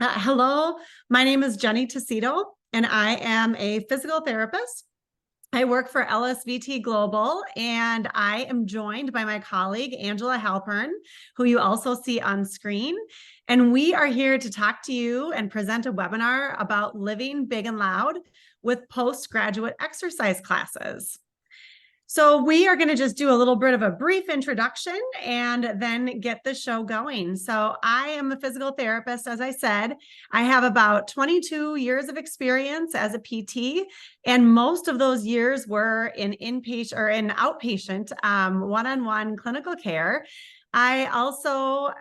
Hello, my name is Jenny Tecito, and I am a physical therapist. I work for LSVT Global, and I am joined by my colleague, Angela Halpern, who you also see on screen. And we are here to talk to you and present a webinar about living big and loud with postgraduate exercise classes. So we are going to just do a little bit of a brief introduction and then get the show going. So I am a physical therapist, as I said. I have about 22 years of experience as a PT, and most of those years were in inpatient or in outpatient one-on-one clinical care. I also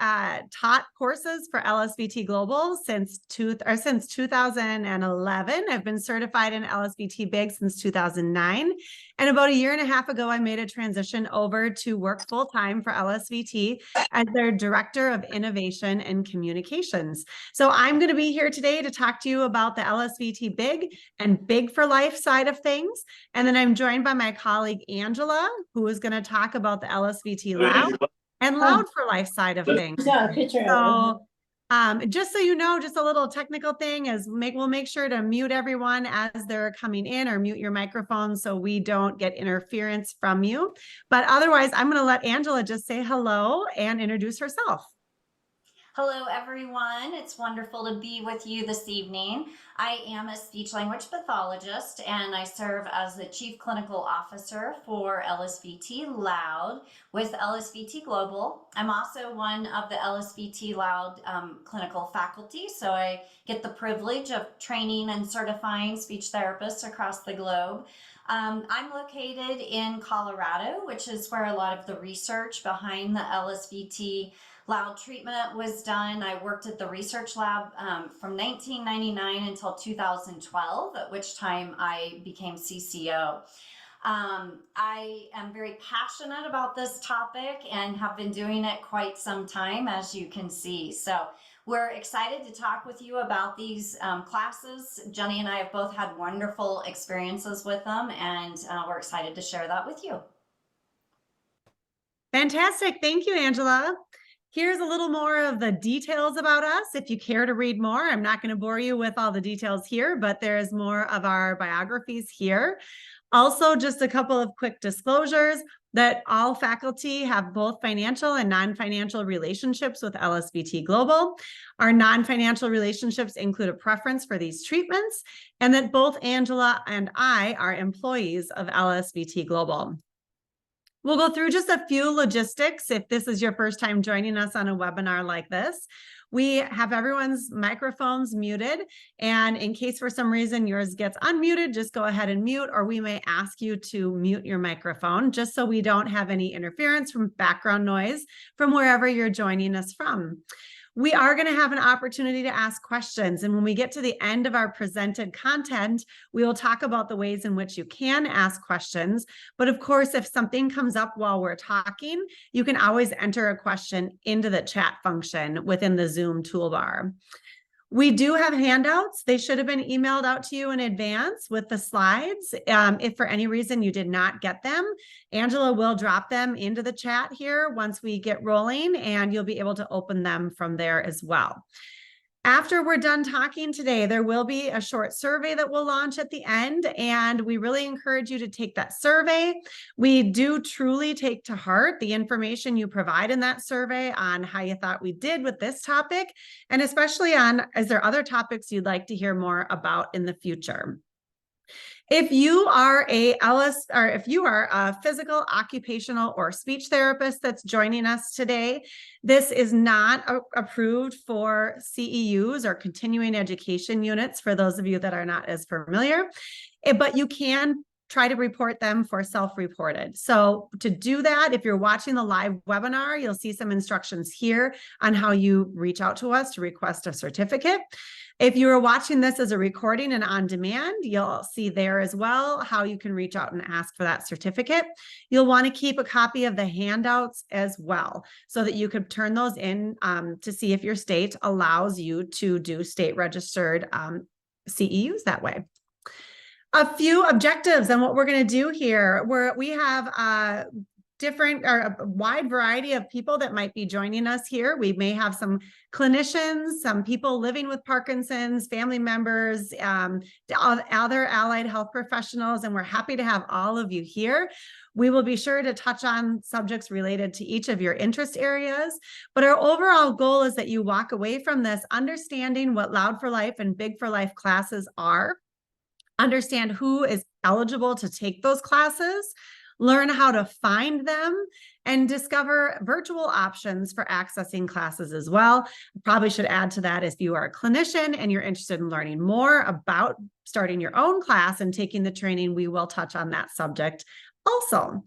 taught courses for LSVT Global since 2011. I've been certified in LSVT Big since 2009. And about a year and a half ago, I made a transition over to work full-time for LSVT as their Director of Innovation and Communications. So I'm going to be here today to talk to you about the LSVT Big and Big for Life side of things. And then I'm joined by my colleague, Angela, who is going to talk about the LSVT Loud and Loud for Life side of things. So just so you know, just a little technical thing is we'll make sure to mute everyone as they're coming in, or mute your microphone so we don't get interference from you. But otherwise, I'm going to let Angela just say hello and introduce herself. Hello, everyone. It's wonderful to be with you this evening. I am a speech language pathologist, and I serve as the Chief Clinical Officer for LSVT Loud with LSVT Global. I'm also one of the LSVT Loud clinical faculty, so I get the privilege of training and certifying speech therapists across the globe. I'm located in Colorado, which is where a lot of the research behind the LSVT Loud treatment was done. I worked at the research lab from 1999 until 2012, at which time I became CCO. I am very passionate about this topic and have been doing it quite some time, as you can see. So we're excited to talk with you about these classes. Jenny and I have both had wonderful experiences with them, and we're excited to share that with you. Fantastic. Thank you, Angela. Here's a little more of the details about us. If you care to read more, I'm not going to bore you with all the details here, but there's more of our biographies here. Also, just a couple of quick disclosures that all faculty have both financial and non-financial relationships with LSVT Global. Our non-financial relationships include a preference for these treatments, and that both Angela and I are employees of LSVT Global. We'll go through just a few logistics if this is your first time joining us on a webinar like this. We have everyone's microphones muted, and in case for some reason yours gets unmuted, just go ahead and mute, or we may ask you to mute your microphone just so we don't have any interference from background noise from wherever you're joining us from. We are going to have an opportunity to ask questions. And when we get to the end of our presented content, we will talk about the ways in which you can ask questions. But of course, if something comes up while we're talking, you can always enter a question into the chat function within the Zoom toolbar. We do have handouts. They should have been emailed out to you in advance with the slides. If for any reason you did not get them, Angela will drop them into the chat here once we get rolling, and you'll be able to open them from there as well. After we're done talking today, there will be a short survey that we'll launch at the end, and we really encourage you to take that survey. We do truly take to heart the information you provide in that survey on how you thought we did with this topic, and especially on, is there other topics you'd like to hear more about in the future? If you are a physical, occupational, or speech therapist that's joining us today, this is not approved for CEUs or continuing education units for those of you that are not as familiar, but you can try to report them for self-reported. So to do that, if you're watching the live webinar, you'll see some instructions here on how you reach out to us to request a certificate. If you are watching this as a recording and on demand, you'll see there as well how you can reach out and ask for that certificate. You'll want to keep a copy of the handouts as well, so that you could turn those in to see if your state allows you to do state-registered CEUs that way. A few objectives and what we're going to do here. We have different or a wide variety of people that might be joining us here. We may have some clinicians, some people living with Parkinson's, family members, other allied health professionals, and we're happy to have all of you here. We will be sure to touch on subjects related to each of your interest areas, but our overall goal is that you walk away from this understanding what Loud for Life and Big for Life classes are, understand who is eligible to take those classes, learn how to find them, and discover virtual options for accessing classes as well. Probably should add to that, if you are a clinician and you're interested in learning more about starting your own class and taking the training, we will touch on that subject also.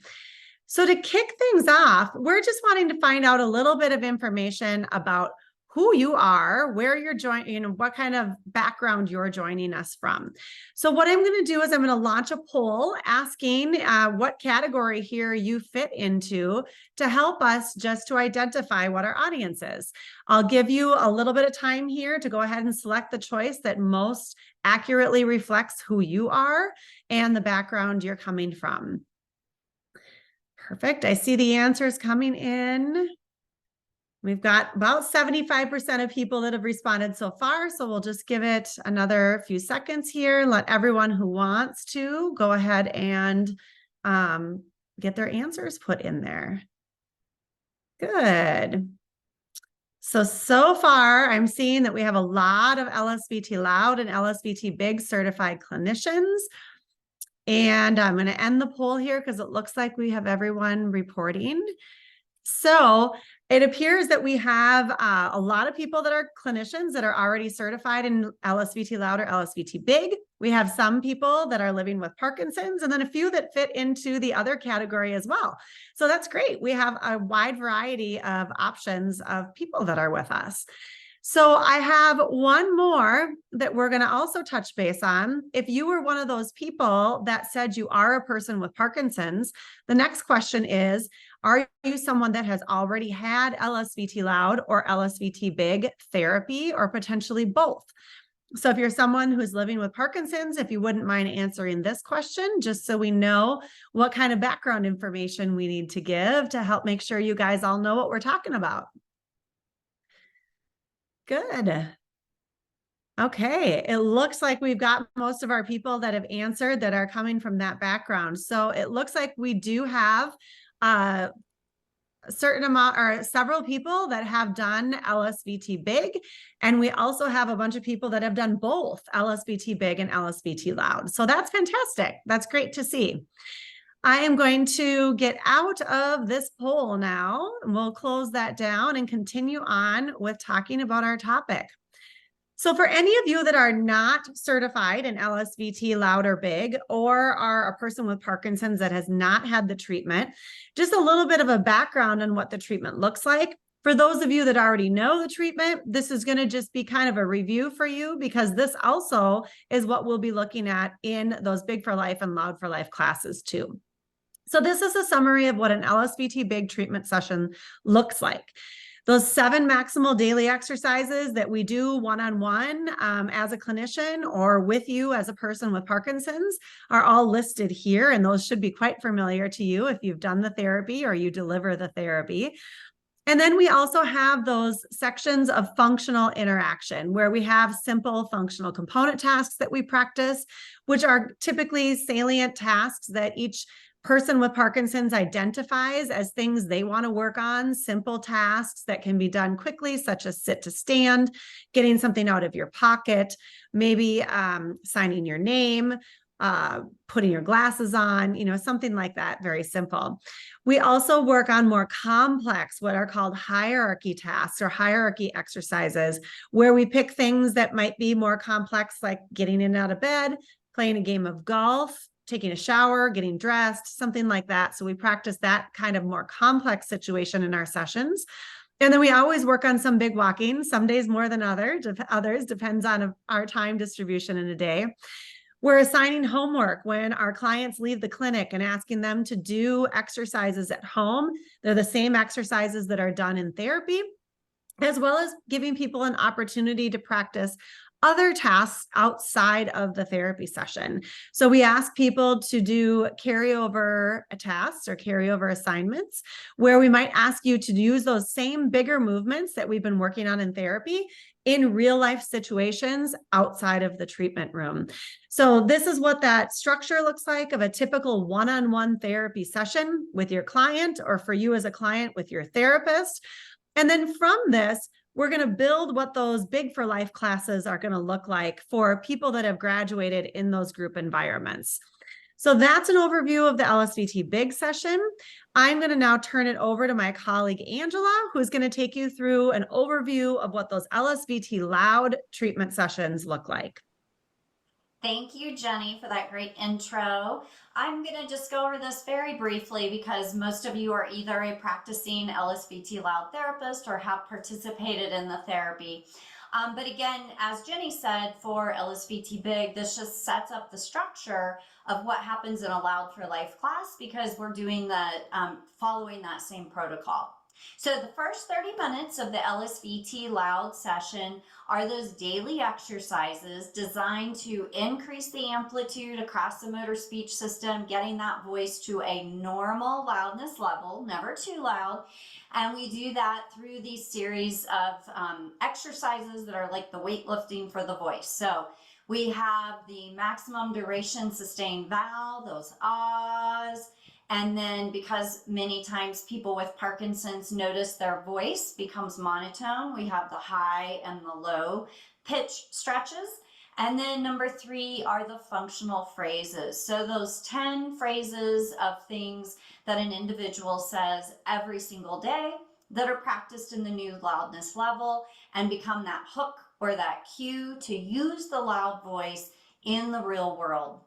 So to kick things off, we're just wanting to find out a little bit of information about who you are, where you're joining, what kind of background you're joining us from. So what I'm going to do is I'm going to launch a poll asking what category here you fit into to help us just to identify what our audience is. I'll give you a little bit of time here to go ahead and select the choice that most accurately reflects who you are and the background you're coming from. Perfect. I see the answers coming in. We've got about 75% of people that have responded so far, so we'll just give it another few seconds here. Let everyone who wants to go ahead and get their answers put in there. Good. So far, I'm seeing that we have a lot of LSVT Loud and LSVT Big certified clinicians. And I'm going to end the poll here because it looks like we have everyone reporting. So it appears that we have a lot of people that are clinicians that are already certified in LSVT Loud or LSVT Big. We have some people that are living with Parkinson's, and then a few that fit into the other category as well. So that's great. We have a wide variety of options of people that are with us. So I have one more that we're going to also touch base on. If you were one of those people that said you are a person with Parkinson's, the next question is, are you someone that has already had LSVT Loud or LSVT Big therapy, or potentially both? So if you're someone who's living with Parkinson's, if you wouldn't mind answering this question, just so we know what kind of background information we need to give to help make sure you guys all know what we're talking about. Good. Okay, it looks like we've got most of our people that have answered that are coming from that background. So it looks like we do have a certain amount or several people that have done LSVT Big, and we also have a bunch of people that have done both LSVT Big and LSVT Loud. So that's fantastic. That's great to see. I am going to get out of this poll now, and we'll close that down and continue on with talking about our topic. So for any of you that are not certified in LSVT Loud or Big, or are a person with Parkinson's that has not had the treatment, just a little bit of a background on what the treatment looks like. For those of you that already know the treatment, this is going to just be kind of a review for you, because this also is what we'll be looking at in those Big for Life and Loud for Life classes too. So this is a summary of what an LSVT Big treatment session looks like. Those 7 maximal daily exercises that we do one-on-one as a clinician or with you as a person with Parkinson's are all listed here, and those should be quite familiar to you if you've done the therapy or you deliver the therapy. And then we also have those sections of functional interaction where we have simple functional component tasks that we practice, which are typically salient tasks that each person with Parkinson's identifies as things they want to work on, simple tasks that can be done quickly, such as sit to stand, getting something out of your pocket, maybe signing your name, putting your glasses on, something like that, very simple. We also work on more complex, what are called hierarchy tasks or hierarchy exercises, where we pick things that might be more complex, like getting in and out of bed, playing a game of golf, taking a shower, getting dressed, something like that. So we practice that kind of more complex situation in our sessions. And then we always work on some big walking, some days more than others, depends on our time distribution in a day. We're assigning homework when our clients leave the clinic and asking them to do exercises at home. They're the same exercises that are done in therapy. as well as giving people an opportunity to practice other tasks outside of the therapy session. So we ask people to do carryover tasks or carryover assignments where we might ask you to use those same bigger movements that we've been working on in therapy in real life situations outside of the treatment room. So this is what that structure looks like of a typical one-on-one therapy session with your client, or for you as a client with your therapist. And then from this, we're going to build what those Big for Life classes are going to look like for people that have graduated in those group environments. So that's an overview of the LSVT Big session. I'm going to now turn it over to my colleague, Angela, who's going to take you through an overview of what those LSVT Loud treatment sessions look like. Thank you, Jenny, for that great intro. I'm going to just go over this very briefly because most of you are either a practicing LSVT Loud therapist or have participated in the therapy. But again, as Jenny said, for LSVT Big, this just sets up the structure of what happens in a Loud for Life class because we're doing the following that same protocol. So the first 30 minutes of the LSVT Loud session are those daily exercises designed to increase the amplitude across the motor speech system, getting that voice to a normal loudness level, never too loud. And we do that through these series of exercises that are like the weightlifting for the voice. So we have the maximum duration sustained vowel, those ahs. And then because many times people with Parkinson's notice their voice becomes monotone, we have the high and the low pitch stretches. And then number 3 are the functional phrases. So those 10 phrases of things that an individual says every single day that are practiced in the new loudness level and become that hook or that cue to use the loud voice in the real world.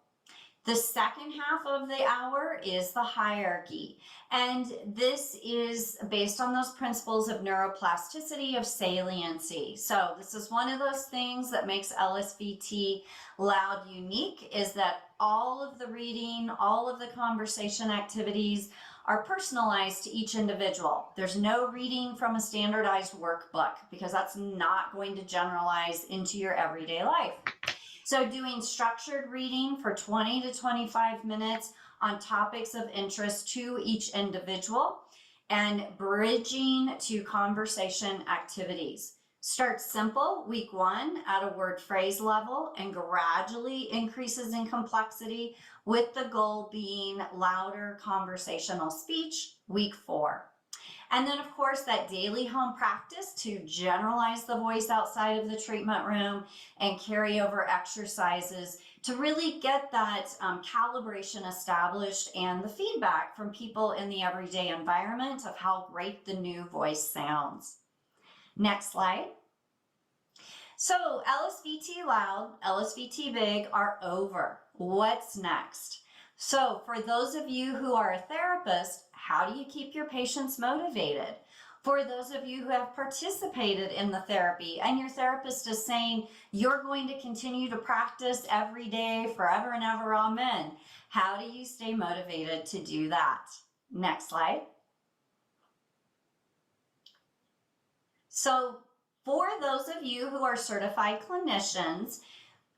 The second half of the hour is the hierarchy, and this is based on those principles of neuroplasticity, of saliency. So this is one of those things that makes LSVT Loud unique, is that all of the reading, all of the conversation activities are personalized to each individual. There's no reading from a standardized workbook because that's not going to generalize into your everyday life. So doing structured reading for 20 to 25 minutes on topics of interest to each individual and bridging to conversation activities. Start simple, week 1 at a word phrase level and gradually increases in complexity with the goal being louder conversational speech, week 4. And then, of course, that daily home practice to generalize the voice outside of the treatment room and carry over exercises to really get that calibration established and the feedback from people in the everyday environment of how great the new voice sounds. Next slide. So LSVT Loud, LSVT Big are over. What's next? So for those of you who are a therapist, how do you keep your patients motivated? For those of you who have participated in the therapy and your therapist is saying you're going to continue to practice every day forever and ever, amen. How do you stay motivated to do that? Next slide. So for those of you who are certified clinicians,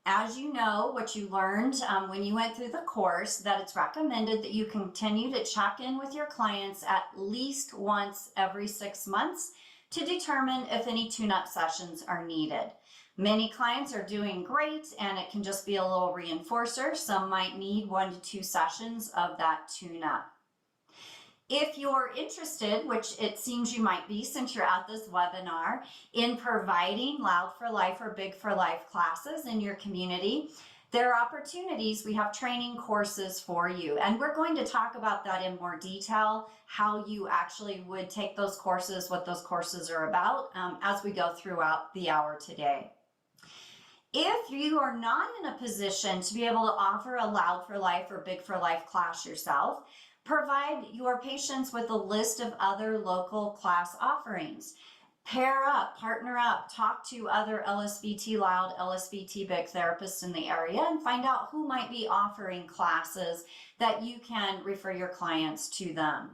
as you know, what you learned when you went through the course, that it's recommended that you continue to check in with your clients at least once every 6 months to determine if any tune-up sessions are needed. Many clients are doing great and it can just be a little reinforcer. Some might need 1 to 2 sessions of that tune-up. If you're interested, which it seems you might be since you're at this webinar, in providing Loud for Life or Big for Life classes in your community, there are opportunities. We have training courses for you, and we're going to talk about that in more detail, how you actually would take those courses, what those courses are about, as we go throughout the hour today. If you are not in a position to be able to offer a Loud for Life or Big for Life class yourself, provide your patients with a list of other local class offerings. Pair up, partner up, talk to other LSVT Loud, LSVT Big therapists in the area and find out who might be offering classes that you can refer your clients to them.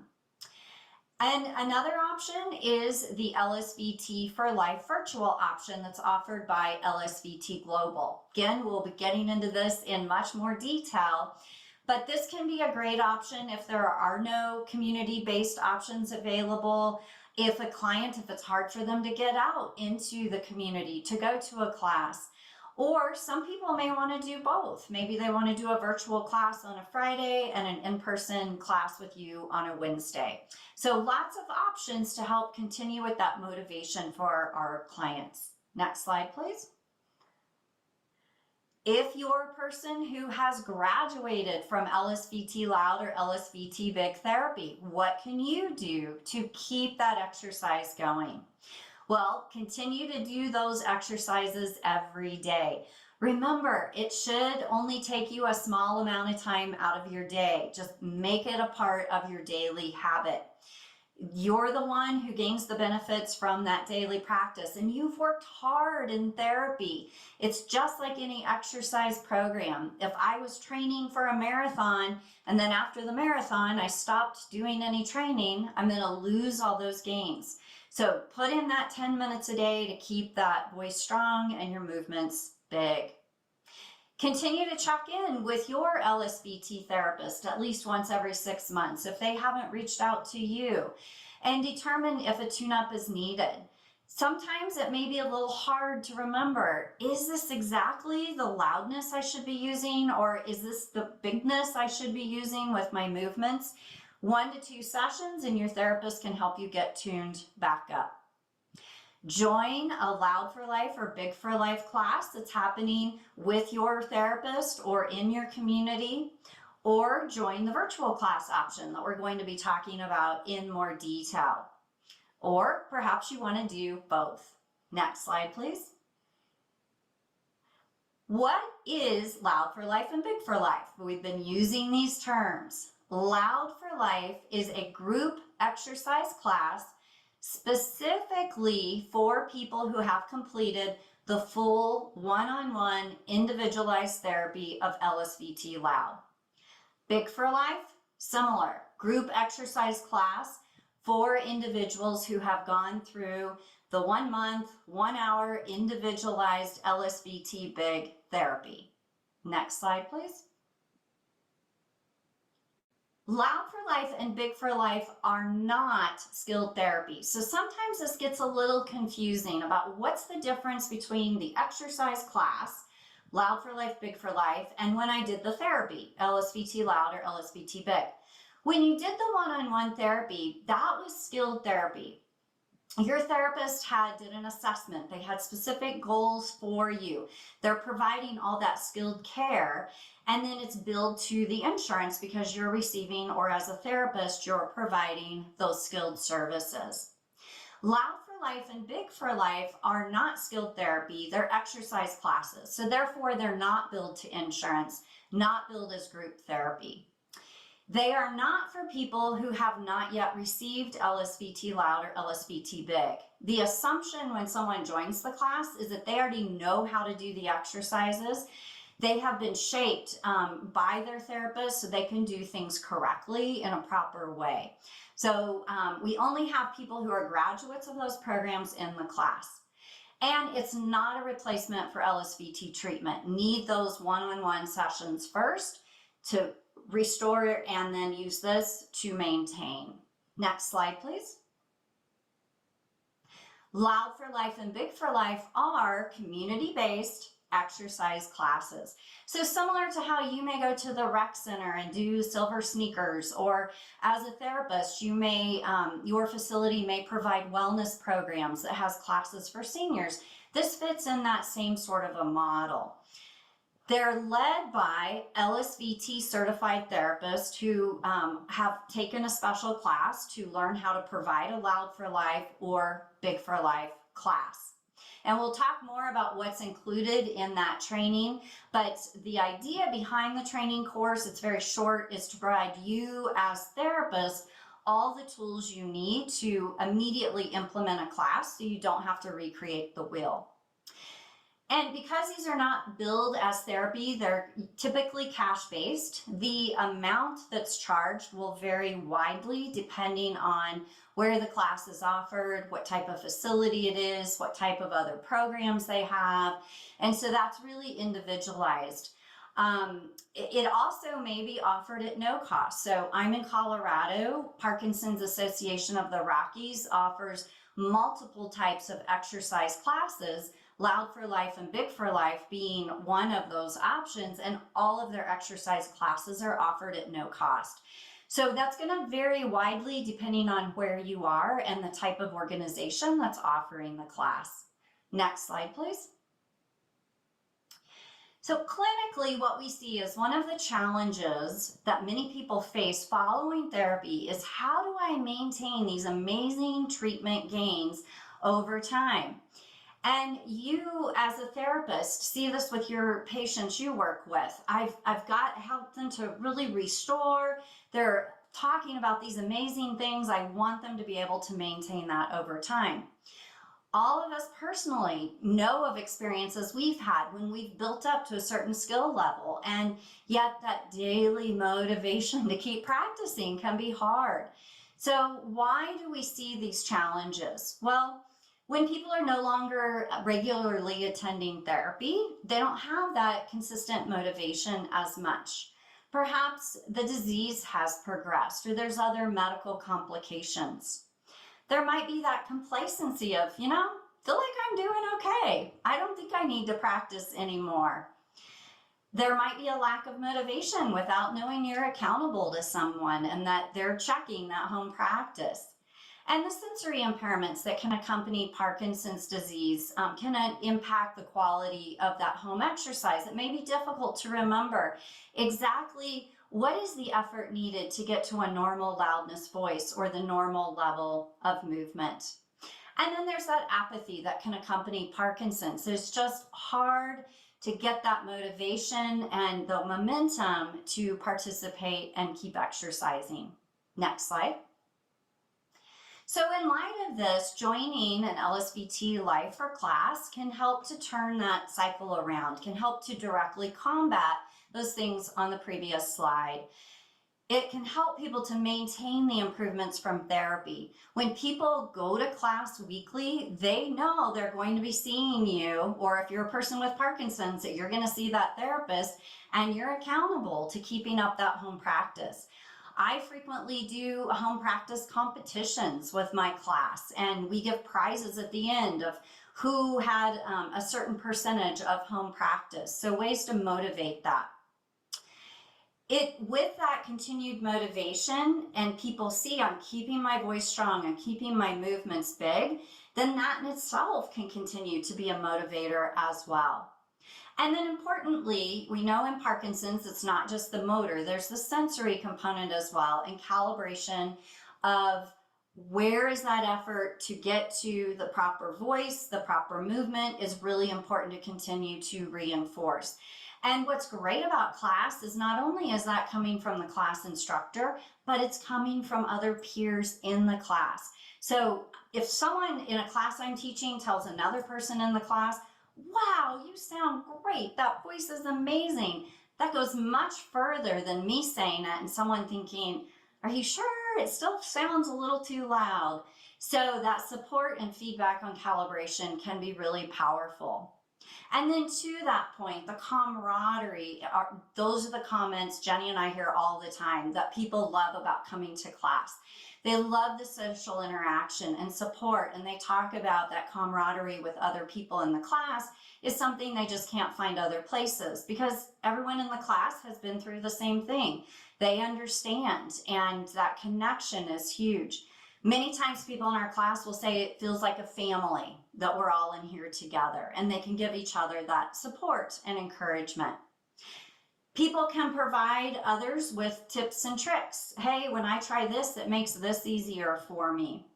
And another option is the LSVT for Life virtual option that's offered by LSVT Global. Again, we'll be getting into this in much more detail, but this can be a great option if there are no community-based options available. If it's hard for them to get out into the community to go to a class, or some people may want to do both. Maybe they want to do a virtual class on a Friday and an in-person class with you on a Wednesday. So lots of options to help continue with that motivation for our clients. Next slide, please. If you're a person who has graduated from LSVT Loud or LSVT Big Therapy, what can you do to keep that exercise going? Well, continue to do those exercises every day. Remember, it should only take you a small amount of time out of your day. Just make it a part of your daily habit. You're the one who gains the benefits from that daily practice, and you've worked hard in therapy. It's just like any exercise program. If I was training for a marathon and then after the marathon I stopped doing any training, I'm going to lose all those gains. So put in that 10 minutes a day to keep that voice strong and your movements big. Continue to check in with your LSBT therapist at least once every 6 months if they haven't reached out to you, and determine if a tune-up is needed. Sometimes it may be a little hard to remember, is this exactly the loudness I should be using, or is this the bigness I should be using with my movements? 1 to 2 sessions and your therapist can help you get tuned back up. Join a Loud for Life or Big for Life class that's happening with your therapist or in your community, or join the virtual class option that we're going to be talking about in more detail. Or perhaps you want to do both. Next slide, please. What is Loud for Life and Big for Life? We've been using these terms. Loud for Life is a group exercise class specifically for people who have completed the full one-on-one individualized therapy of LSVT Loud. Big for Life, similar, group exercise class for individuals who have gone through the 1 month, 1 hour individualized LSVT Big therapy. Next slide, please. Loud for Life and Big for Life are not skilled therapy. So sometimes this gets a little confusing about what's the difference between the exercise class, Loud for Life, Big for Life, and when I did the therapy, LSVT Loud or LSVT Big. When you did the one-on-one therapy, that was skilled therapy. Your therapist did an assessment. They had specific goals for you. They're providing all that skilled care, and then it's billed to the insurance because you're receiving, or as a therapist, you're providing those skilled services. Loud for Life and Big for Life are not skilled therapy. They're exercise classes. So therefore, they're not billed to insurance, not billed as group therapy. They are not for people who have not yet received LSVT Loud or LSVT Big. The assumption when someone joins the class is that they already know how to do the exercises. They have been shaped by their therapist so they can do things correctly in a proper way. So we only have people who are graduates of those programs in the class. And it's not a replacement for LSVT treatment. Need those one-on-one sessions first to restore and then use this to maintain. Next slide, please. Loud for Life and Big for Life are community-based exercise classes. So similar to how you may go to the rec center and do silver sneakers, or as a therapist, you may, your facility may provide wellness programs that has classes for seniors. This fits in that same sort of a model. They're led by LSVT certified therapists who have taken a special class to learn how to provide a Loud for Life or Big for Life class. And we'll talk more about what's included in that training, but the idea behind the training course, it's very short, is to provide you as therapists all the tools you need to immediately implement a class so you don't have to recreate the wheel. And because these are not billed as therapy, they're typically cash-based. The amount that's charged will vary widely depending on where the class is offered, what type of facility it is, what type of other programs they have. And so that's really individualized. It also may be offered at no cost. So I'm in Colorado. Parkinson's Association of the Rockies offers multiple types of exercise classes, Loud for Life and Big for Life being one of those options, and all of their exercise classes are offered at no cost. So that's going to vary widely depending on where you are and the type of organization that's offering the class. Next slide, please. So clinically, what we see is one of the challenges that many people face following therapy is, how do I maintain these amazing treatment gains over time? And you, as a therapist, see this with your patients you work with. I've got to help them to really restore. They're talking about these amazing things. I want them to be able to maintain that over time. All of us personally know of experiences we've had when we've built up to a certain skill level, and yet that daily motivation to keep practicing can be hard. So why do we see these challenges? Well, when people are no longer regularly attending therapy, they don't have that consistent motivation as much. Perhaps the disease has progressed, or there's other medical complications. There might be that complacency of, feel like I'm doing okay. I don't think I need to practice anymore. There might be a lack of motivation without knowing you're accountable to someone and that they're checking that home practice. And the sensory impairments that can accompany Parkinson's disease can impact the quality of that home exercise. It may be difficult to remember exactly what is the effort needed to get to a normal loudness voice or the normal level of movement. And then there's that apathy that can accompany Parkinson's. It's just hard to get that motivation and the momentum to participate and keep exercising. Next slide. So in light of this, joining an LSVT Life or class can help to turn that cycle around, can help to directly combat those things on the previous slide. It can help people to maintain the improvements from therapy. When people go to class weekly, they know they're going to be seeing you, or if you're a person with Parkinson's, that you're going to see that therapist, and you're accountable to keeping up that home practice. I frequently do home practice competitions with my class, and we give prizes at the end of who had a certain percentage of home practice. So ways to motivate that. With that continued motivation, and people see I'm keeping my voice strong, I'm keeping my movements big, then that in itself can continue to be a motivator as well. And then importantly, we know in Parkinson's, it's not just the motor, there's the sensory component as well, and calibration of where is that effort to get to the proper voice, the proper movement is really important to continue to reinforce. And what's great about class is not only is that coming from the class instructor, but it's coming from other peers in the class. So if someone in a class I'm teaching tells another person in the class, wow, you sound great, that voice is amazing, that goes much further than me saying it and someone thinking, are you sure? It still sounds a little too loud. So that support and feedback on calibration can be really powerful. And then to that point, the camaraderie, those are the comments Jenny and I hear all the time that people love about coming to class. They love the social interaction and support, and they talk about that camaraderie with other people in the class is something they just can't find other places, because everyone in the class has been through the same thing. They understand, and that connection is huge. Many times people in our class will say it feels like a family, that we're all in here together, and they can give each other that support and encouragement. People can provide others with tips and tricks. Hey, when I try this, it makes this easier for me.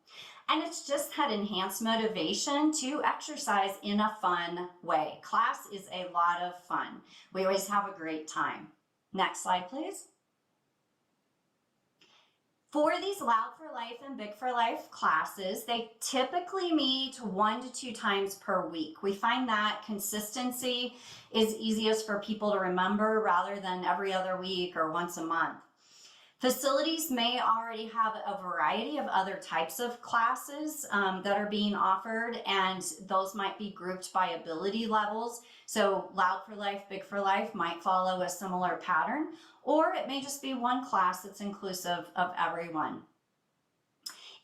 And it's just that enhanced motivation to exercise in a fun way. Class is a lot of fun. We always have a great time. Next slide, please. For these Loud for Life and Big for Life classes, they typically meet 1 to 2 times per week. We find that consistency is easiest for people to remember rather than every other week or once a month. Facilities may already have a variety of other types of classes that are being offered, and those might be grouped by ability levels. So Loud for Life, Big for Life might follow a similar pattern, or it may just be one class that's inclusive of everyone.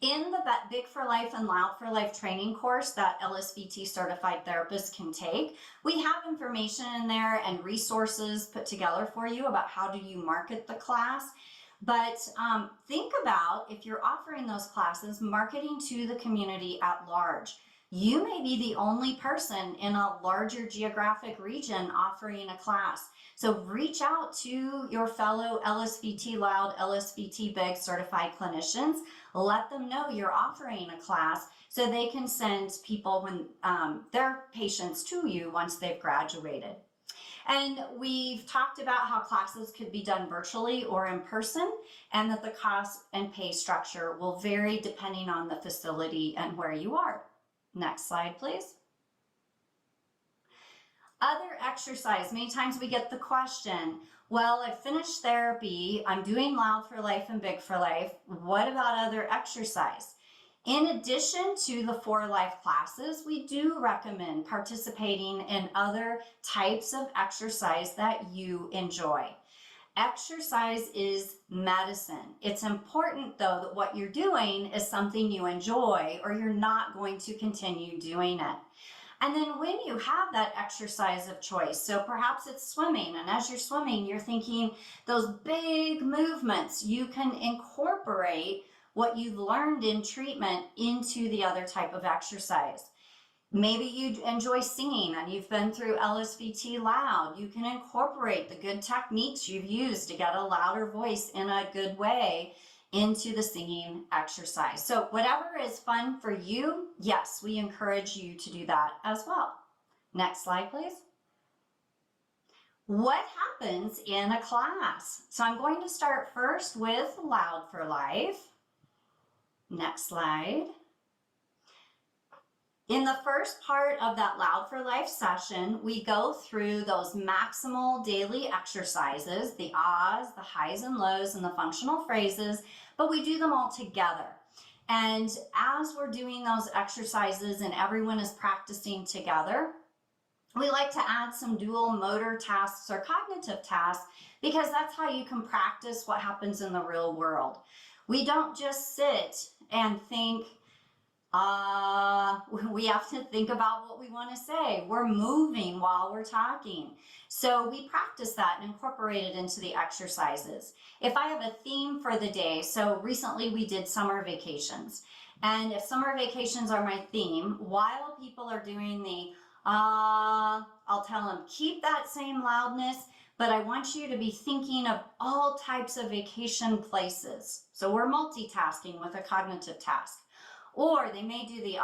In the Big for Life and Loud for Life training course that LSVT certified therapists can take, we have information in there and resources put together for you about how do you market the class. But think about, if you're offering those classes, marketing to the community at large. You may be the only person in a larger geographic region offering a class. So reach out to your fellow LSVT Loud, LSVT Big certified clinicians. Let them know you're offering a class so they can send people their patients to you once they've graduated. And we've talked about how classes could be done virtually or in person, and that the cost and pay structure will vary depending on the facility and where you are. Next slide, please. Other exercise. Many times we get the question, well, I finished therapy, I'm doing Loud for Life and Big for Life. What about other exercise? In addition to the 4 life classes, we do recommend participating in other types of exercise that you enjoy. Exercise is medicine. It's important, though, that what you're doing is something you enjoy, or you're not going to continue doing it. And then when you have that exercise of choice, so perhaps it's swimming, and as you're swimming, you're thinking those big movements, you can incorporate what you've learned in treatment into the other type of exercise. Maybe you enjoy singing and you've been through LSVT Loud. You can incorporate the good techniques you've used to get a louder voice in a good way into the singing exercise. So whatever is fun for you, yes, we encourage you to do that as well. Next slide, please. What happens in a class? So I'm going to start first with Loud for Life. Next slide. In the first part of that Loud for Life session, we go through those maximal daily exercises, the ahs, the highs and lows, and the functional phrases, but we do them all together. And as we're doing those exercises and everyone is practicing together, we like to add some dual motor tasks or cognitive tasks, because that's how you can practice what happens in the real world. We don't just sit and think, we have to think about what we want to say. We're moving while we're talking. So we practice that and incorporate it into the exercises. If I have a theme for the day, so recently we did summer vacations. And if summer vacations are my theme, while people are doing the I'll tell them, keep that same loudness, but I want you to be thinking of all types of vacation places. So we're multitasking with a cognitive task. Or they may do the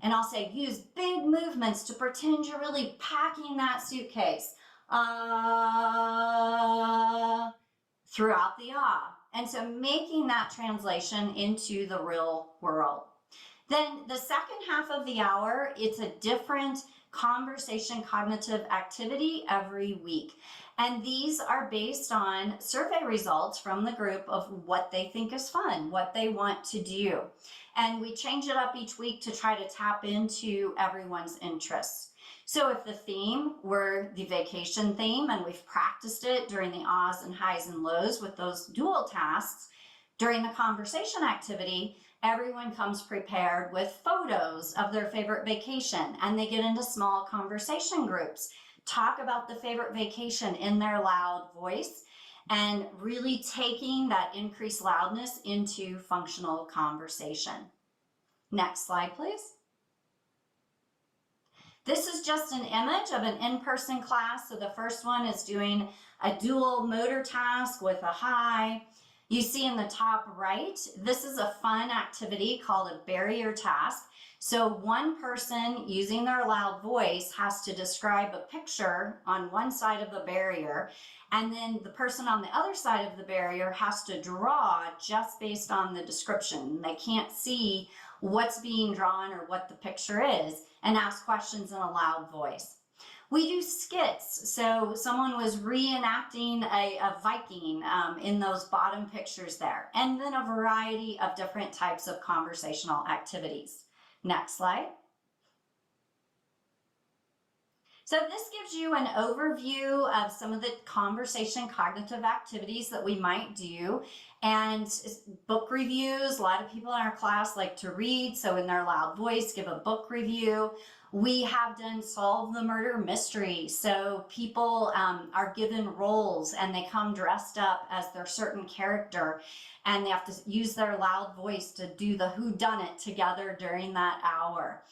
and I'll say, use big movements to pretend you're really packing that suitcase throughout the And so making that translation into the real world. Then the second half of the hour, it's a different conversation cognitive activity every week. And these are based on survey results from the group of what they think is fun, what they want to do. And we change it up each week to try to tap into everyone's interests. So if the theme were the vacation theme, and we've practiced it during the ahs and highs and lows with those dual tasks, during the conversation activity, everyone comes prepared with photos of their favorite vacation, and they get into small conversation groups, talk about the favorite vacation in their loud voice, and really taking that increased loudness into functional conversation. Next slide, please. This is just an image of an in-person class. So the first one is doing a dual motor task with a high. You see in the top right, this is a fun activity called a barrier task. So one person using their loud voice has to describe a picture on one side of the barrier, and then the person on the other side of the barrier has to draw just based on the description. They can't see what's being drawn or what the picture is, and ask questions in a loud voice. We do skits. So someone was reenacting a Viking in those bottom pictures there, and then a variety of different types of conversational activities. Next slide. So this gives you an overview of some of the conversation cognitive activities that we might do, and book reviews. A lot of people in our class like to read, so in their loud voice, give a book review. We have done solve the murder mystery. So people are given roles and they come dressed up as their certain character, and they have to use their loud voice to do the whodunit together during that hour.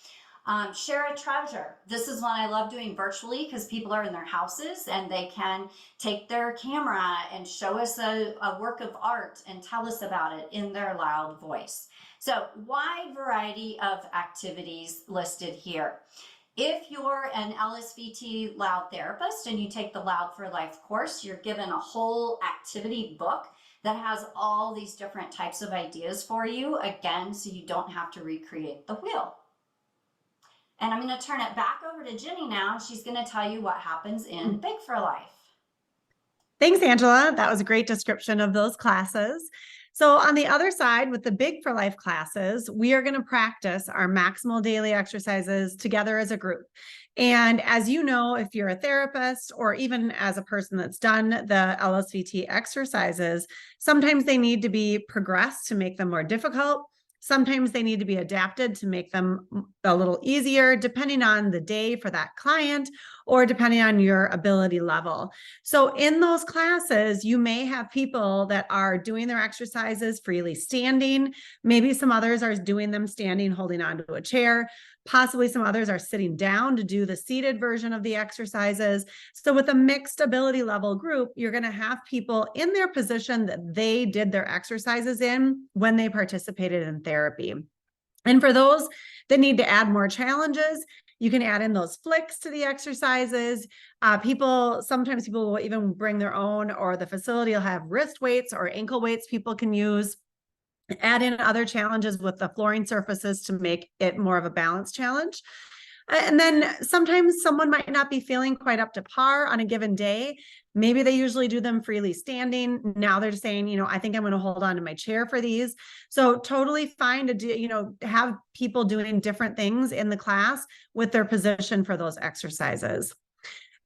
Share a treasure. This is one I love doing virtually because people are in their houses and they can take their camera and show us a work of art and tell us about it in their loud voice. So wide variety of activities listed here. If you're an LSVT loud therapist and you take the Loud for Life course, you're given a whole activity book that has all these different types of ideas for you, again, so you don't have to recreate the wheel. And I'm going to turn it back over to Jenny now. She's going to tell you what happens in Big for Life. Thanks, Angela. That was a great description of those classes. So on the other side, with the Big for Life classes, we are going to practice our maximal daily exercises together as a group. And as you know, if you're a therapist or even as a person that's done the LSVT exercises, sometimes they need to be progressed to make them more difficult. Sometimes they need to be adapted to make them a little easier, depending on the day for that client or depending on your ability level. So in those classes, you may have people that are doing their exercises freely standing. Maybe some others are doing them standing, holding onto a chair. Possibly some others are sitting down to do the seated version of the exercises. So with a mixed ability level group, you're going to have people in their position that they did their exercises in when they participated in therapy. And for those that need to add more challenges, you can add in those flicks to the exercises. Sometimes people will even bring their own, or the facility will have wrist weights or ankle weights people can use. Add in other challenges with the flooring surfaces to make it more of a balanced challenge. And then sometimes someone might not be feeling quite up to par on a given day. Maybe they usually do them freely standing. Now they're just saying, I think I'm going to hold on to my chair for these. So totally fine to do, have people doing different things in the class with their position for those exercises.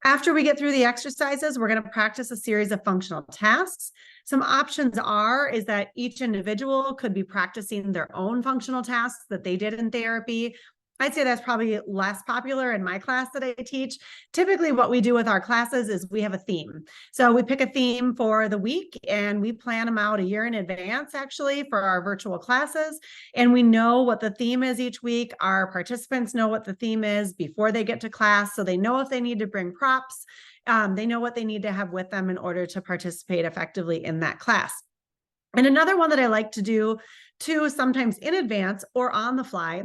After we get through the exercises, we're going to practice a series of functional tasks. Some options is that each individual could be practicing their own functional tasks that they did in therapy. I'd say that's probably less popular in my class that I teach. Typically, what we do with our classes is we have a theme. So we pick a theme for the week and we plan them out a year in advance, actually, for our virtual classes. And we know what the theme is each week. Our participants know what the theme is before they get to class. So they know if they need to bring props. They know what they need to have with them in order to participate effectively in that class. And another one that I like to do too, sometimes in advance or on the fly,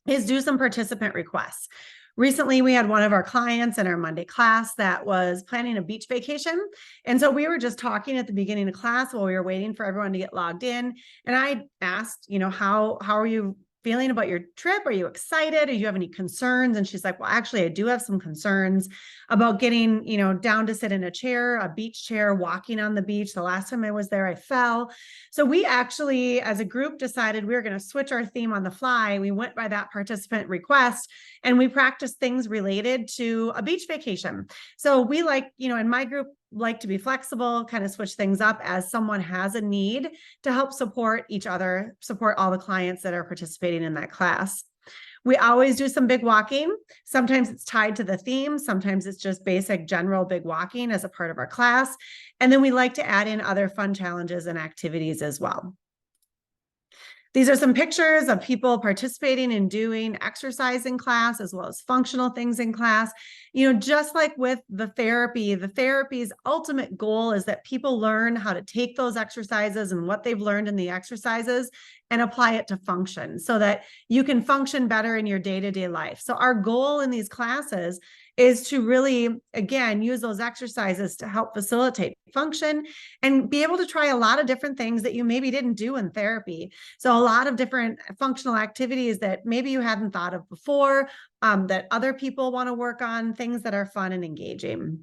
is do some participant requests. Recently, we had one of our clients in our Monday class that was planning a beach vacation. And so we were just talking at the beginning of class while we were waiting for everyone to get logged in. And I asked, how are you feeling about your trip? Are you excited? Do you have any concerns? And she's like, well, actually, I do have some concerns about getting, down to sit in a chair, a beach chair, walking on the beach. The last time I was there, I fell. So we actually, as a group, decided we were going to switch our theme on the fly. We went by that participant request and we practiced things related to a beach vacation. So we in my group, like to be flexible, kind of switch things up as someone has a need to help support each other, support all the clients that are participating in that class. We always do some big walking. Sometimes it's tied to the theme. Sometimes it's just basic general big walking as a part of our class. And then we like to add in other fun challenges and activities as well. These are some pictures of people participating and doing exercise in class, as well as functional things in class. Just like with the therapy's ultimate goal is that people learn how to take those exercises and what they've learned in the exercises and apply it to function so that you can function better in your day-to-day life. So our goal in these classes is to really, again, use those exercises to help facilitate function and be able to try a lot of different things that you maybe didn't do in therapy. So a lot of different functional activities that maybe you hadn't thought of before, that other people want to work on, things that are fun and engaging.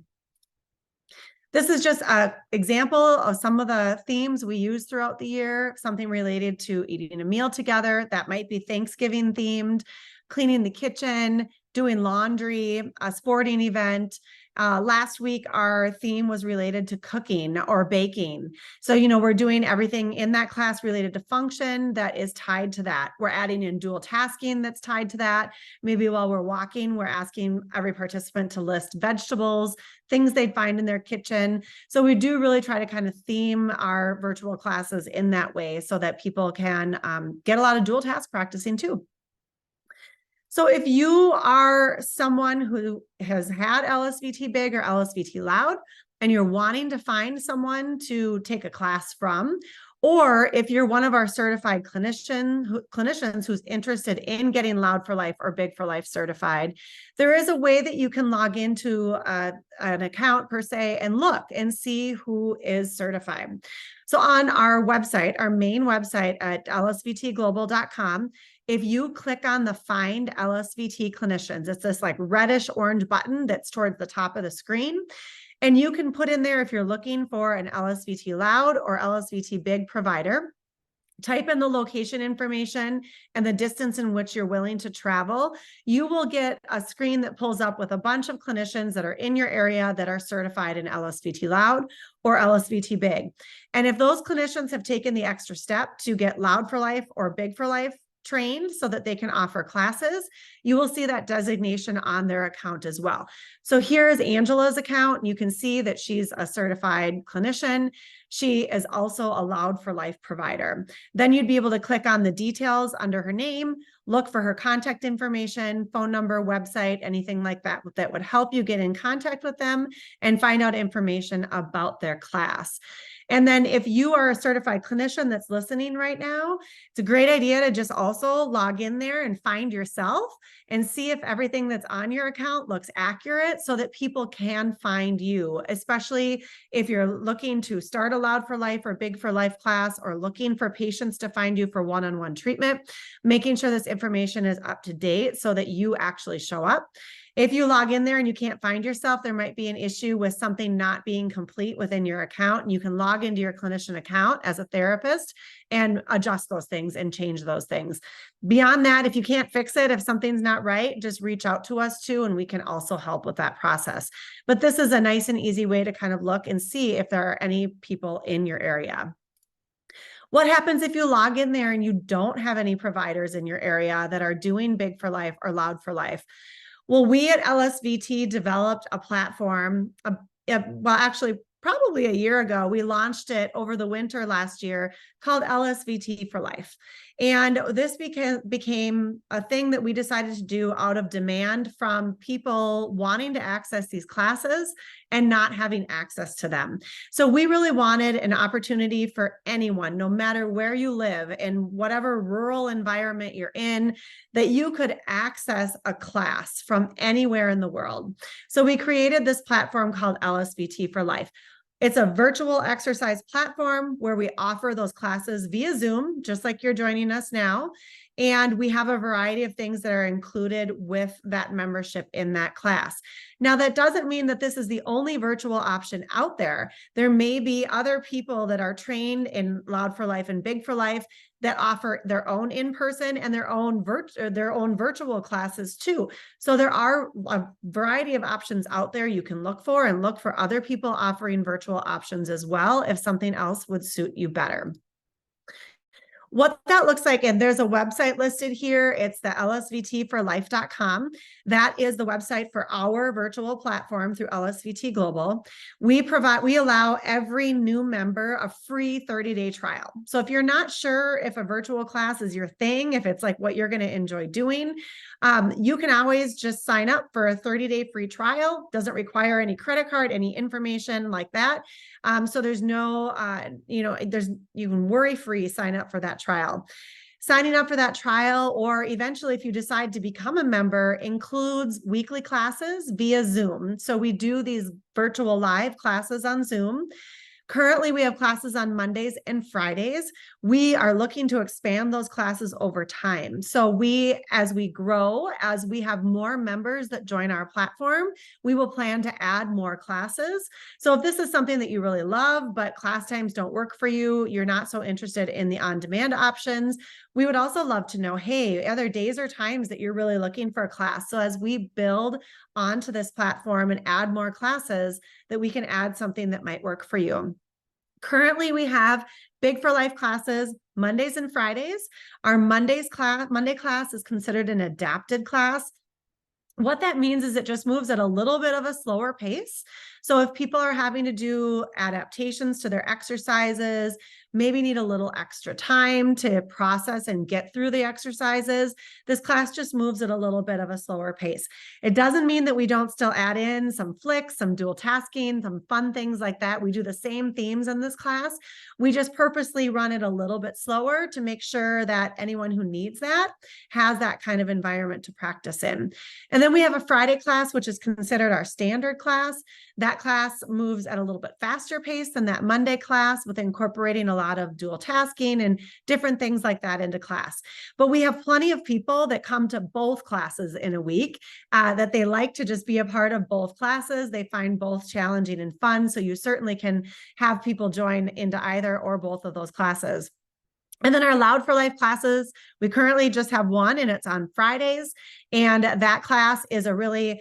This is just an example of some of the themes we use throughout the year, something related to eating a meal together. That might be Thanksgiving themed, cleaning the kitchen, doing laundry, a sporting event. Last week, our theme was related to cooking or baking. So, we're doing everything in that class related to function that is tied to that. We're adding in dual tasking that's tied to that. Maybe while we're walking, we're asking every participant to list vegetables, things they'd find in their kitchen. So we do really try to kind of theme our virtual classes in that way so that people can get a lot of dual task practicing too. So if you are someone who has had LSVT Big or LSVT Loud, and you're wanting to find someone to take a class from, or if you're one of our certified clinicians who's interested in getting Loud for Life or Big for Life certified, there is a way that you can log into an account per se and look and see who is certified. So on our website, our main website at lsvtglobal.com, if you click on the Find LSVT Clinicians, it's this like reddish orange button that's towards the top of the screen. And you can put in there if you're looking for an LSVT Loud or LSVT Big provider. Type in the location information and the distance in which you're willing to travel. You will get a screen that pulls up with a bunch of clinicians that are in your area that are certified in LSVT Loud or LSVT Big. And if those clinicians have taken the extra step to get Loud for Life or Big for Life trained so that they can offer classes, you will see that designation on their account as well. So here's Angela's account. You can see that she's a certified clinician. She is also a Loud for Life provider. Then you'd be able to click on the details under her name, look for her contact information, phone number, website, anything like that that would help you get in contact with them and find out information about their class. And then if you are a certified clinician that's listening right now, it's a great idea to just also log in there and find yourself and see if everything that's on your account looks accurate so that people can find you, especially if you're looking to start a Loud for Life or Big for Life class or looking for patients to find you for one-on-one treatment, making sure this information is up to date so that you actually show up. If you log in there and you can't find yourself, there might be an issue with something not being complete within your account. And you can log into your clinician account as a therapist and adjust those things and change those things. Beyond that, if you can't fix it, if something's not right, just reach out to us too, and we can also help with that process. But this is a nice and easy way to kind of look and see if there are any people in your area. What happens if you log in there and you don't have any providers in your area that are doing Big for Life or Loud for Life? Well, we at LSVT developed a platform, actually probably a year ago. We launched it over the winter last year called LSVT for Life. And this became a thing that we decided to do out of demand from people wanting to access these classes and not having access to them. So we really wanted an opportunity for anyone, no matter where you live, in whatever rural environment you're in, that you could access a class from anywhere in the world. So we created this platform called LSVT for Life. It's a virtual exercise platform where we offer those classes via Zoom, just like you're joining us now. And we have a variety of things that are included with that membership in that class. Now, that doesn't mean that this is the only virtual option out there. There may be other people that are trained in Loud for Life and Big for Life that offer their own in-person and their own virtual classes too. So there are a variety of options out there you can look for, and look for other people offering virtual options as well if something else would suit you better. What that looks like, and there's a website listed here. It's the lsvtforlife.com. That is the website for our virtual platform through LSVT Global. We allow every new member a free 30-day trial. So if you're not sure if a virtual class is your thing, if it's like what you're going to enjoy doing, you can always just sign up for a 30-day free trial. Doesn't require any credit card, any information like that. So there's no, you can worry-free sign up for that trial. Signing up for that trial, or eventually if you decide to become a member, includes weekly classes via Zoom. So we do these virtual live classes on Zoom. Currently, we have classes on Mondays and Fridays. We are looking to expand those classes over time. So as we grow, as we have more members that join our platform, we will plan to add more classes. So if this is something that you really love, but class times don't work for you, you're not so interested in the on-demand options, we would also love to know, hey, are there days or times that you're really looking for a class? So as we build onto this platform and add more classes, that we can add something that might work for you. Currently, we have Big for Life classes Mondays and Fridays. Our Monday class is considered an adapted class. What that means is it just moves at a little bit of a slower pace. So if people are having to do adaptations to their exercises, maybe need a little extra time to process and get through the exercises, this class just moves at a little bit of a slower pace. It doesn't mean that we don't still add in some flicks, some dual tasking, some fun things like that. We do the same themes in this class. We just purposely run it a little bit slower to make sure that anyone who needs that has that kind of environment to practice in. And then we have a Friday class, which is considered our standard class. That class moves at a little bit faster pace than that Monday class, with incorporating a lot of dual tasking and different things like that into class. But we have plenty of people that come to both classes in a week, that they like to just be a part of both classes. They find both challenging and fun. So you certainly can have people join into either or both of those classes. And then our Loud for Life classes, we currently just have one, and it's on Fridays. And that class is a really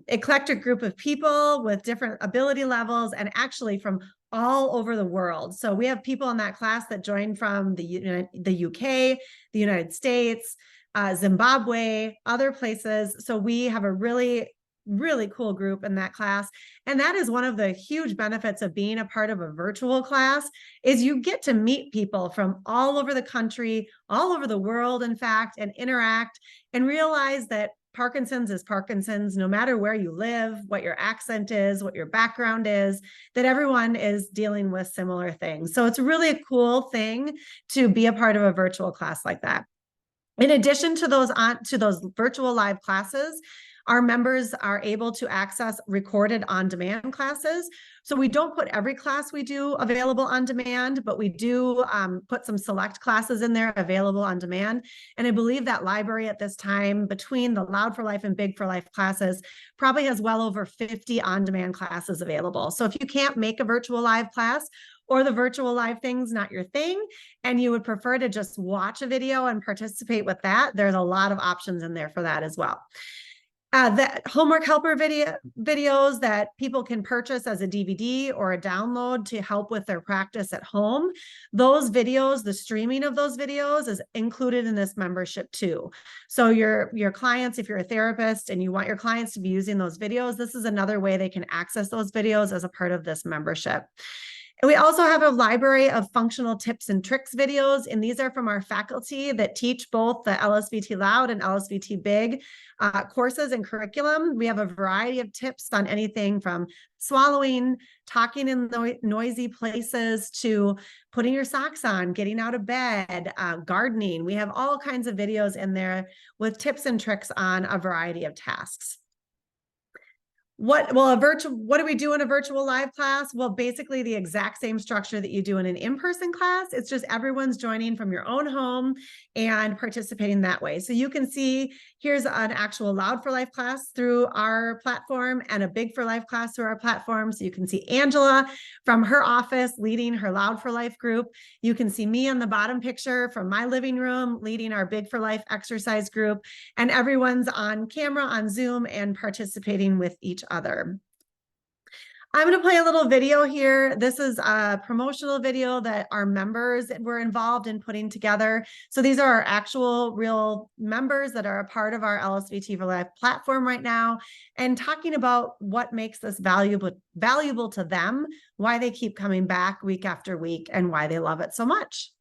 eclectic group of people with different ability levels, and actually from all over the world. So we have people in that class that join from the UK, the United States, Zimbabwe, other places. So we have a really cool group in that class. And that is one of the huge benefits of being a part of a virtual class, is you get to meet people from all over the country, all over the world, in fact, and interact and realize that Parkinson's is Parkinson's, no matter where you live, what your accent is, what your background is, that everyone is dealing with similar things. So it's really a cool thing to be a part of a virtual class like that. In addition to those virtual live classes, our members are able to access recorded on-demand classes. So we don't put every class we do available on demand, but we do put some select classes in there available on demand. And I believe that library at this time, between the Loud for Life and Big for Life classes, probably has well over 50 on-demand classes available. So if you can't make a virtual live class, or the virtual live thing's not your thing, and you would prefer to just watch a video and participate with that, there's a lot of options in there for that as well. The homework helper videos that people can purchase as a DVD or a download to help with their practice at home. Those videos, the streaming of those videos, is included in this membership too. So your clients, if you're a therapist and you want your clients to be using those videos, this is another way they can access those videos as a part of this membership. And we also have a library of functional tips and tricks videos, and these are from our faculty that teach both the LSVT Loud and LSVT Big courses and curriculum. We have a variety of tips on anything from swallowing, talking in noisy places, to putting your socks on, getting out of bed, gardening. We have all kinds of videos in there with tips and tricks on a variety of tasks. What do we do in a virtual live class? Well, basically the exact same structure that you do in an in-person class. It's just everyone's joining from your own home and participating that way. So you can see here's an actual Loud for Life class through our platform and a Big for Life class through our platform. So you can see Angela from her office leading her Loud for Life group. You can see me on the bottom picture from my living room leading our Big for Life exercise group, and everyone's on camera on Zoom and participating with each other. I'm going to play a little video here. This is a promotional video that our members were involved in putting together. So these are our actual real members that are a part of our LSVT for Life platform right now, and talking about what makes this valuable to them, why they keep coming back week after week, and why they love it so much.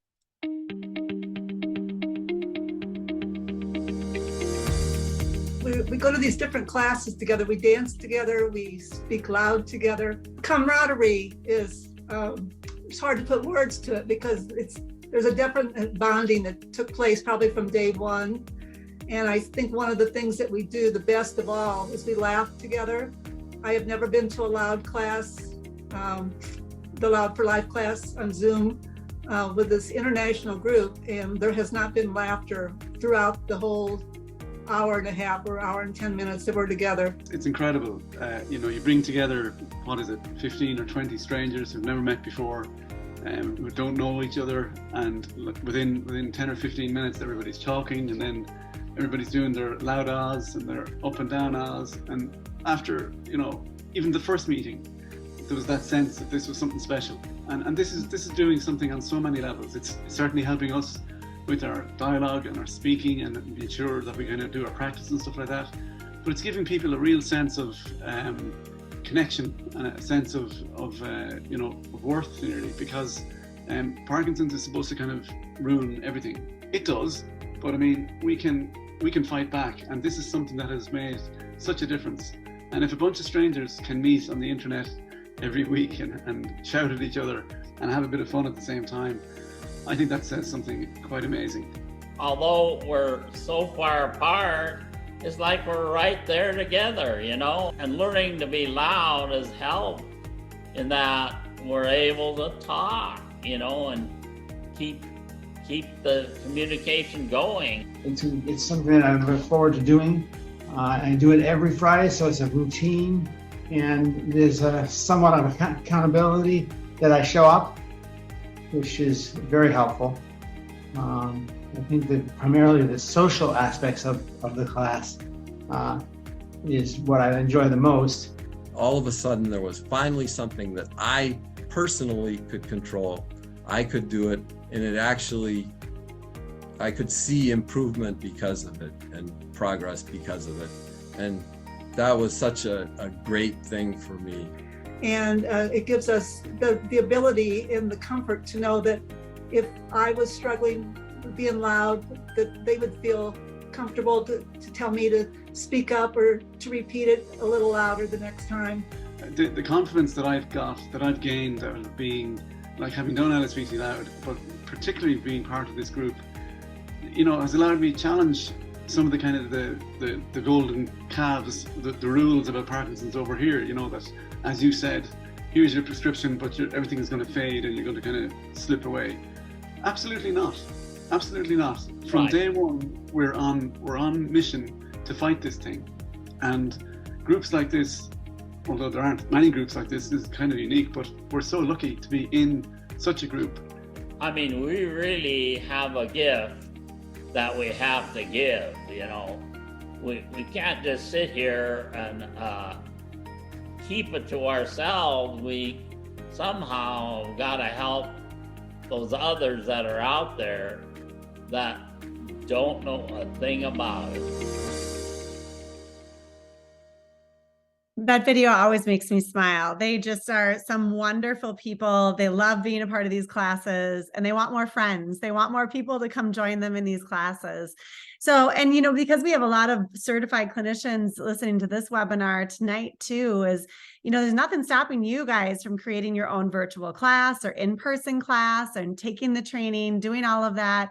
We go to these different classes together, we dance together, we speak loud together. Camaraderie is, it's hard to put words to it because there's a different bonding that took place probably from day one. And I think one of the things that we do the best of all is we laugh together. I have never been to a loud class, the Loud for Life class on Zoom with this international group, and there has not been laughter throughout the whole hour and a half or hour and 10 minutes that we're together. It's incredible. You bring together, 15 or 20 strangers who've never met before, who don't know each other, and within 10 or 15 minutes everybody's talking, and then everybody's doing their loud ahs and their up and down ahs, and after even the first meeting there was that sense that this was something special, and this is doing something on so many levels. It's certainly helping us with our dialogue and our speaking, and be sure that we're going to do our practice and stuff like that. But it's giving people a real sense of connection and a sense of worth, nearly, because Parkinson's is supposed to kind of ruin everything. It does, but I mean, we can fight back, and this is something that has made such a difference. And if a bunch of strangers can meet on the internet every week and shout at each other and have a bit of fun at the same time, I think that says something quite amazing. Although we're so far apart, it's like we're right there together, and learning to be loud has helped in that we're able to talk, and keep the communication going. It's something that I look forward to doing. I do it every Friday, so it's a routine, and there's somewhat of accountability that I show up, which is very helpful. I think that primarily the social aspects of the class is what I enjoy the most. All of a sudden, there was finally something that I personally could control. I could do it, and I could see improvement because of it and progress because of it. And that was such a great thing for me. And it gives us the ability and the comfort to know that if I was struggling with being loud, that they would feel comfortable to tell me to speak up or to repeat it a little louder the next time. The confidence that I've gained out of being, like, having done LSVT Loud, but particularly being part of this group, has allowed me to challenge some of the kind of the golden calves, the rules about Parkinson's over here, that, as you said, here's your prescription, but everything is going to fade and you're going to kind of slip away. Absolutely not. Absolutely not. From Right. day one, we're on mission to fight this thing. And groups like this, although there aren't many groups like this, is kind of unique, but we're so lucky to be in such a group. I mean, we really have a gift that we have to give, We can't just sit here and keep it to ourselves. We somehow gotta help those others that are out there that don't know a thing about it. That video always makes me smile. They just are some wonderful people. They love being a part of these classes, and they want more friends. They want more people to come join them in these classes. So, and because we have a lot of certified clinicians listening to this webinar tonight too, is, there's nothing stopping you guys from creating your own virtual class or in-person class and taking the training, doing all of that.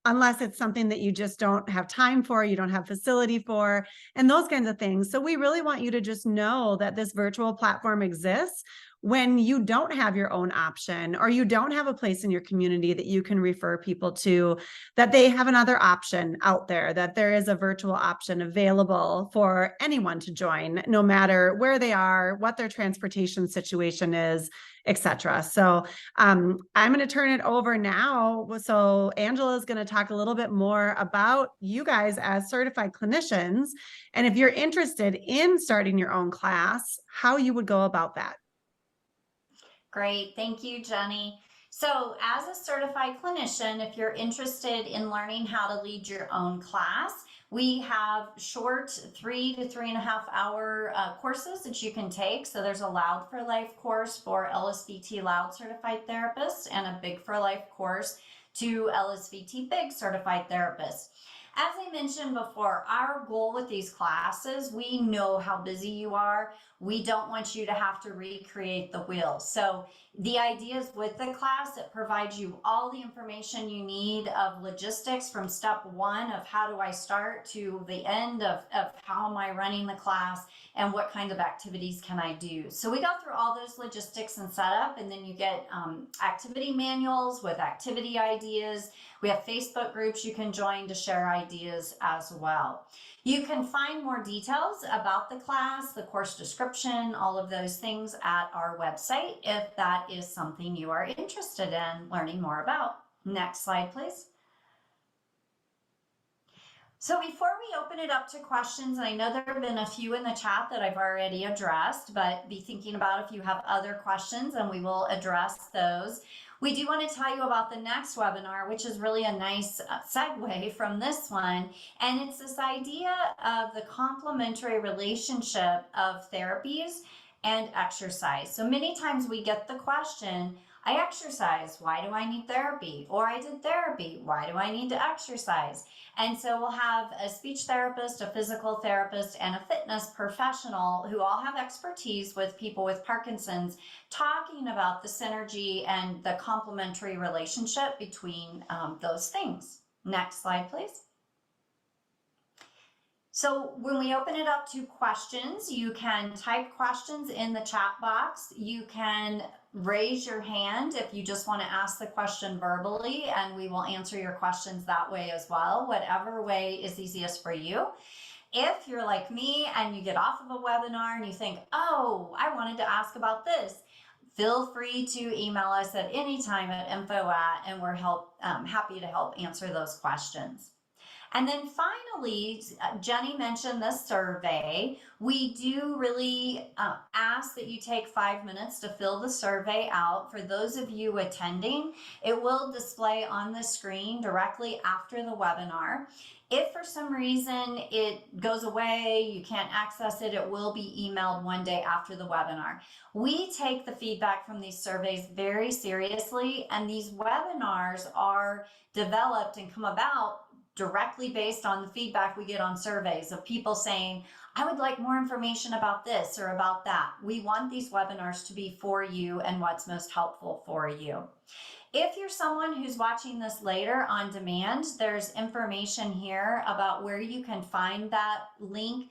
Unless it's something that you just don't have time for, you don't have facility for, and those kinds of things. So we really want you to just know that this virtual platform exists. when you don't have your own option, or you don't have a place in your community that you can refer people to, that they have another option out there, that there is a virtual option available for anyone to join, no matter where they are, what their transportation situation is, etc. So I'm going to turn it over now. So Angela is going to talk a little bit more about you guys as certified clinicians, and if you're interested in starting your own class, how you would go about that. Great. Thank you, Jenny. So as a certified clinician, if you're interested in learning how to lead your own class, we have short 3 to 3.5 hour courses that you can take. So there's a Loud for Life course for LSVT Loud certified therapists and a Big for Life course to LSVT Big certified therapists. As I mentioned before, our goal with these classes, we know how busy you are. We don't want you to have to recreate the wheel. So the idea is with the class, it provides you all the information you need of logistics from step one of how do I start to the end of how am I running the class and what kind of activities can I do. So we go through all those logistics and setup, and then you get activity manuals with activity ideas. We have Facebook groups you can join to share ideas as well. You can find more details about the class, the course description, all of those things at our website if that is something you are interested in learning more about. Next slide, please. So before we open it up to questions, and I know there have been a few in the chat that I've already addressed, but be thinking about if you have other questions and we will address those. We do want to tell you about the next webinar, which is really a nice segue from this one. And it's this idea of the complementary relationship of therapies and exercise. So many times we get the question, I exercise, why do I need therapy? Or I did therapy, why do I need to exercise? And so we'll have a speech therapist, a physical therapist, and a fitness professional who all have expertise with people with Parkinson's, talking about the synergy and the complementary relationship between those things. Next slide, please. So when we open it up to questions, you can type questions in the chat box. You can raise your hand if you just want to ask the question verbally, and we will answer your questions that way as well, whatever way is easiest for you. If you're like me and you get off of a webinar and you think, oh, I wanted to ask about this, feel free to email us at any time at info@, and we're happy to help answer those questions. And then finally, Jenny mentioned the survey. We do really ask that you take 5 minutes to fill the survey out. For those of you attending, it will display on the screen directly after the webinar. If for some reason it goes away, you can't access it, it will be emailed one day after the webinar. We take the feedback from these surveys very seriously, and these webinars are developed and come about directly based on the feedback we get on surveys of people saying, I would like more information about this or about that. We want these webinars to be for you and what's most helpful for you. If you're someone who's watching this later on demand, there's information here about where you can find that link.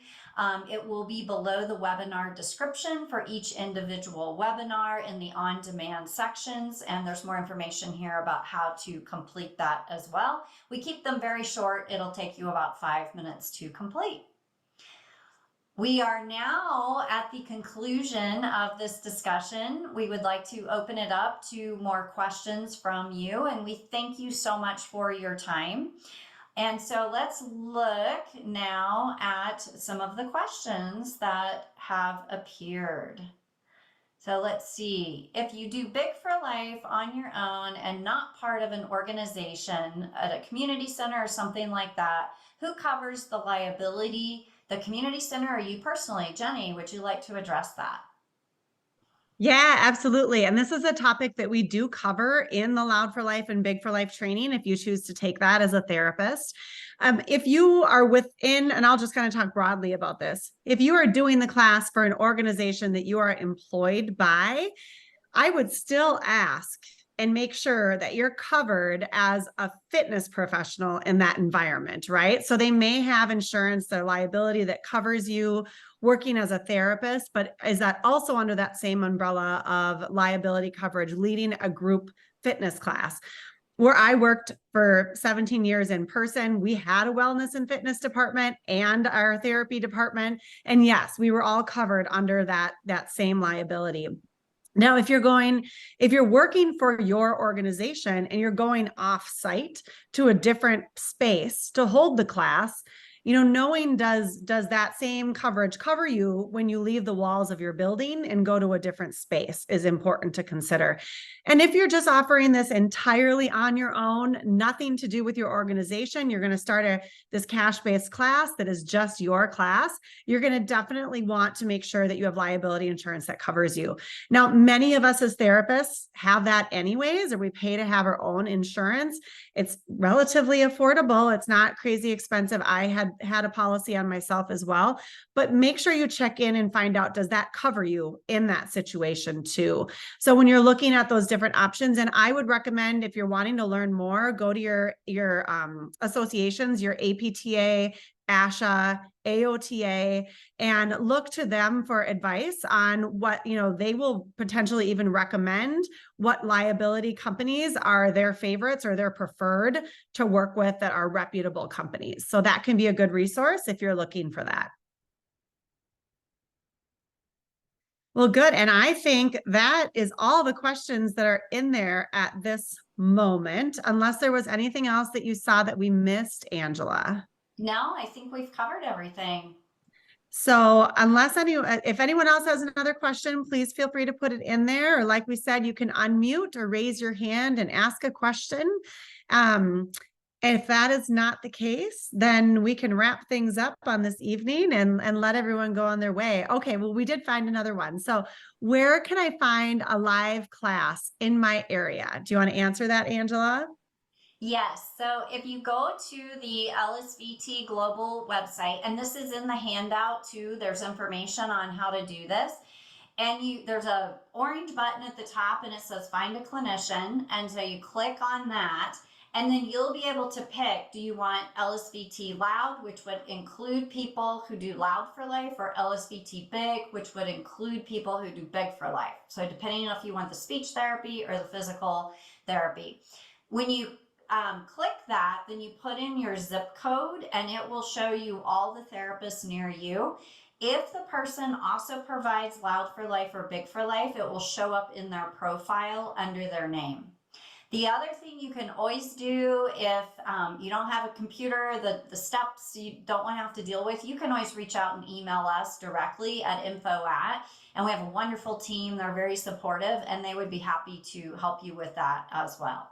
It will be below the webinar description for each individual webinar in the on-demand sections, and there's more information here about how to complete that as well. We keep them very short. It'll take you about 5 minutes to complete. We are now at the conclusion of this discussion. We would like to open it up to more questions from you, and we thank you so much for your time. And so let's look now at some of the questions that have appeared. So let's see, if you do Big for Life on your own and not part of an organization at a community center or something like that, who covers the liability? The community center or you personally? Jenny, would you like to address that? Yeah, absolutely. And this is a topic that we do cover in the Loud for Life and Big for Life training, if you choose to take that as a therapist. If you are within, and I'll just kind of talk broadly about this, if you are doing the class for an organization that you are employed by, I would still ask and make sure that you're covered as a fitness professional in that environment, right? So they may have insurance, their liability that covers you working as a therapist, but is that also under that same umbrella of liability coverage leading a group fitness class? Where I worked for 17 years in person, we had a wellness and fitness department and our therapy department. And yes, we were all covered under that same liability. Now, if you're working for your organization and you're going off site to a different space to hold the class, knowing does that same coverage cover you when you leave the walls of your building and go to a different space is important to consider. And if you're just offering this entirely on your own, nothing to do with your organization, you're going to start this cash-based class that is just your class, you're going to definitely want to make sure that you have liability insurance that covers you. Now, many of us as therapists have that anyways, or we pay to have our own insurance. It's relatively affordable. It's not crazy expensive. I had a policy on myself as well, but make sure you check in and find out, does that cover you in that situation too? So when you're looking at those different options, and I would recommend, if you're wanting to learn more, go to your associations, your APTA, ASHA, AOTA, and look to them for advice on what, they will potentially even recommend what liability companies are their favorites or their preferred to work with that are reputable companies. So that can be a good resource if you're looking for that. Well, good. And I think that is all the questions that are in there at this moment, unless there was anything else that you saw that we missed, Angela. No, I think we've covered everything. So if anyone else has another question, please feel free to put it in there. Or like we said, you can unmute or raise your hand and ask a question. If that is not the case, then we can wrap things up on this evening and let everyone go on their way. Okay, well, we did find another one. So where can I find a live class in my area? Do you want to answer that, Angela? Yes. So if you go to the LSVT Global website, and this is in the handout too, there's information on how to do this. And there's a orange button at the top and it says find a clinician. And so you click on that, and then you'll be able to pick, do you want LSVT loud, which would include people who do loud for life, or LSVT big, which would include people who do big for life. So depending on if you want the speech therapy or the physical therapy. When you click that, then you put in your zip code and it will show you all the therapists near you. If the person also provides loud for life or big for life, it will show up in their profile under their name. The other thing you can always do, if you don't have a computer, the steps you don't want to have to deal with, you can always reach out and email us directly at info@, and we have a wonderful team. They're very supportive and they would be happy to help you with that as well.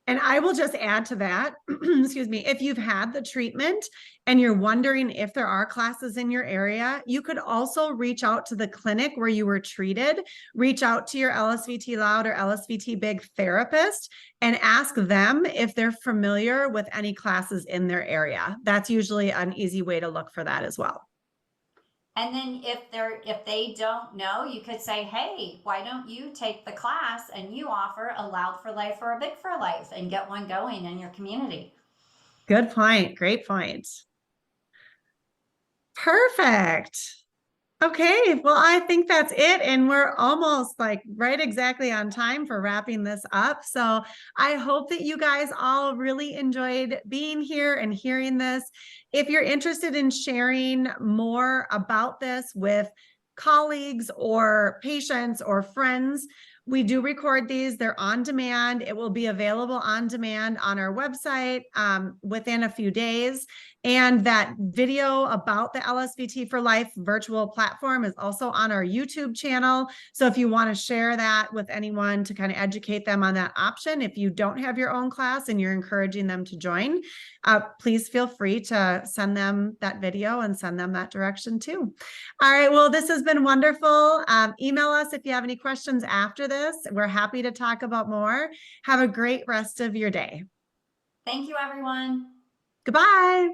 And I will just add to that, excuse me, if you've had the treatment and you're wondering if there are classes in your area, you could also reach out to the clinic where you were treated, reach out to your LSVT loud or LSVT big therapist and ask them if they're familiar with any classes in their area. That's usually an easy way to look for that as well. And then if they don't know, you could say, hey, why don't you take the class and you offer a loud for life or a big for life and get one going in your community. Good point. Great point. Perfect. Okay, well, I think that's it. And we're almost like right exactly on time for wrapping this up. So I hope that you guys all really enjoyed being here and hearing this. If you're interested in sharing more about this with colleagues or patients or friends, we do record these. They're on demand. It will be available on demand on our website within a few days. And that video about the LSVT for Life virtual platform is also on our YouTube channel. So if you want to share that with anyone to kind of educate them on that option, if you don't have your own class and you're encouraging them to join, please feel free to send them that video and send them that direction too. All right, well, this has been wonderful. Email us if you have any questions after this. We're happy to talk about more. Have a great rest of your day. Thank you, everyone. Goodbye.